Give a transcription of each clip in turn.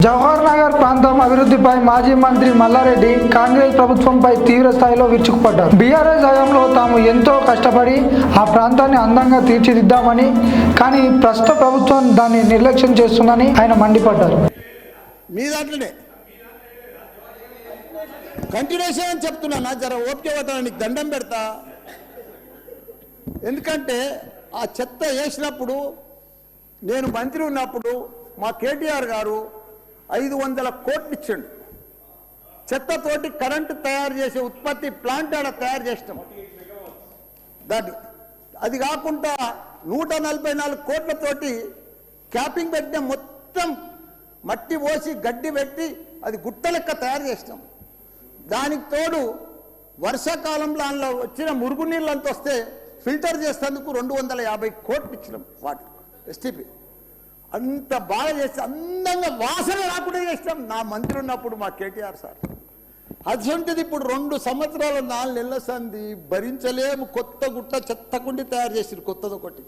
జవహర్ నగర్ ప్రాంతం అభివృద్ధిపై మాజీ మంత్రి మల్లారెడ్డి కాంగ్రెస్ ప్రభుత్వంపై తీవ్ర స్థాయిలో విరుచుకుపడ్డారు. బీఆర్ఎస్ హయాంలో తాము ఎంతో కష్టపడి ఆ ప్రాంతాన్ని అందంగా తీర్చిదిద్దామని, కానీ ప్రస్తుత ప్రభుత్వం దాన్ని నిర్లక్ష్యం చేస్తుందని ఆయన మండిపడ్డారు. మీ దాంట్లోనే కంటిన్యూషన్ అని చెప్తున్నా, జర ఓపిక పట్టాలని దండం పెడతా. ఎందుకంటే ఆ చెత్త వేసినప్పుడు నేను మంత్రి ఉన్నప్పుడు మా కేటీఆర్ గారు 500 కోట్లు ఇచ్చాడు. చెత్తతోటి కరెంటు తయారు చేసే ఉత్పత్తి ప్లాంట్ ఆడ తయారు చేసినాం. దాన్ని అది కాకుండా 144 కోట్లతోటి క్యాపింగ్ పెట్టిన మొత్తం మట్టి పోసి గడ్డి పెట్టి అది గుట్ట లెక్క తయారు చేసినాం. దానికి తోడు వర్షాకాలంలో అందులో వచ్చిన మురుగునీళ్ళు అంత వస్తే ఫిల్టర్ చేసేందుకు 250 కోట్లు ఇచ్చినాం. వాటర్ ఎస్టీపీ అంత బాగా చేస్తే అందంగా వాసన రాకుండా చేస్తాం నా మంత్రి ఉన్నప్పుడు మా కేటీఆర్ సార్. అటువంటిది ఇప్పుడు 2 సంవత్సరాలు 4 నెలల సంది భరించలేము. కొత్త గుట్ట చెత్తకుండి తయారు చేసిరు కొత్తది ఒకటి.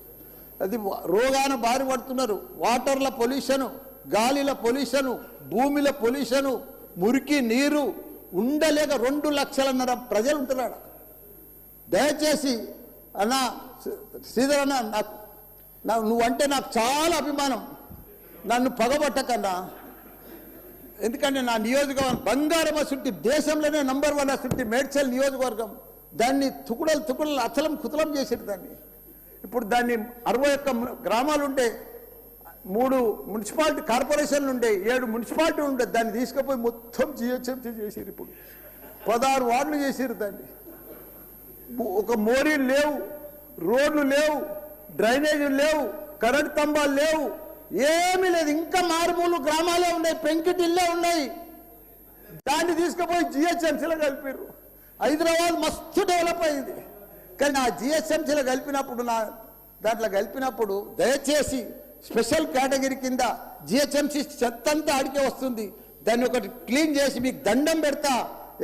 అది రోగాన బారి పడుతున్నారు. వాటర్ల పొల్యూషను, గాలిల పొల్యూషను, భూమిల పొల్యూషను, మురికి నీరు ఉండలేక 2 లక్షలన్నర ప్రజలు ఉంటున్నాడు. దయచేసి అన్న శ్రీధర్ అన్న, నువ్వంటే నాకు చాలా అభిమానం. నన్ను పగబట్టకన్నా, ఎందుకంటే నా నియోజకవర్గం బంగారం అసుంటి దేశంలోనే నంబర్ 1 అసుంటి మేడ్చల్ నియోజకవర్గం. దాన్ని తుకుడలు అచలం కుతలం చేసేది. దాన్ని ఇప్పుడు దాన్ని 61 గ్రామాలు ఉండే, 3 మున్సిపాలిటీ కార్పొరేషన్లు ఉండే, 7 మున్సిపాలిటీ ఉండే. దాన్ని తీసుకుపోయి మొత్తం జిహెచ్ఎంసీ చేసారు. ఇప్పుడు 16 వార్డులు చేసారు. దాన్ని ఒక మోరీలు లేవు, రోడ్లు లేవు, డ్రైనేజీలు లేవు, కరెంట్ స్తంభాలు లేవు, ఏమీ లేదు. ఇంకా మారుమూలు గ్రామాలే ఉన్నాయి, పెంకిటిల్లే ఉన్నాయి. దాన్ని తీసుకుపోయి జిహెచ్ఎంసీలో కలిపారు. హైదరాబాద్ మస్తు డెవలప్ అయింది. కానీ ఆ జిహెచ్ఎంసీలో దాంట్లో కలిపినప్పుడు దయచేసి స్పెషల్ కేటగిరీ కింద జిహెచ్ఎంసీ చెత్తంతా ఆడికే వస్తుంది. దాన్ని ఒకటి క్లీన్ చేసి మీకు దండం పెడతా.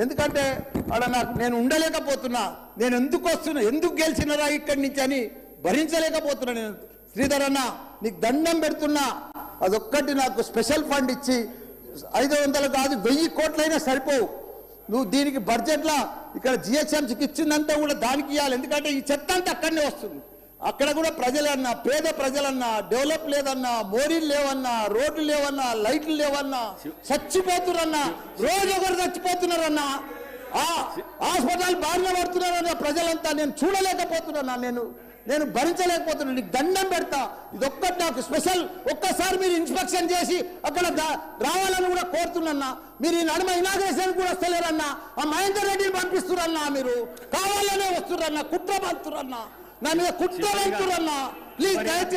ఎందుకంటే అక్కడ నేను ఉండలేకపోతున్నా. నేను ఎందుకు వస్తున్నా, ఎందుకు గెలిచినరా ఇక్కడి నుంచి అని భరించలేకపోతున్నా. నేను శ్రీధర్ అన్న నీకు దండం పెడుతున్నా. అదొక్కటి నాకు స్పెషల్ ఫండ్ ఇచ్చి 500 కాదు 1000 కోట్లైనా సరిపోవు. నువ్వు దీనికి బడ్జెట్లో ఇక్కడ జిహెచ్ఎంసీకి ఇచ్చిందంతా కూడా దానికి ఇవ్వాలి. ఎందుకంటే ఈ చెత్త అంతా అక్కడనే వస్తుంది. అక్కడ కూడా ప్రజలన్నా, పేద ప్రజలన్నా, డెవలప్ లేదన్నా, మోరీలు లేవన్నా, రోడ్లు లేవన్నా, లైట్లు లేవన్నా, చచ్చిపోతున్నారన్నా, రోజు ఒకరు చచ్చిపోతున్నారన్నా, హాస్పిటల్ బారిన పడుతున్నారన్న ప్రజలంతా. నేను చూడలేకపోతున్నా, నేను భరించలేకపోతున్నాను. నీకు దండం పెడతా. ఇదొక్కటి నాకు స్పెషల్. ఒక్కసారి మీరు ఇన్స్పెక్షన్ చేసి అక్కడ రావాలని కూడా కోరుతున్నా. మీరు ఈ నడుమ ఇనాగ్రేషన్ కూడా వస్తలేరన్నా. ఆ మహేందర్ రెడ్డిని పంపిస్తురన్నా. మీరు కావాలనే వస్తురన్నా, కుట్ర పంతురన్నా, నా మీద కుట్ర పంతురన్నా. ప్లీజ్ దయచేసి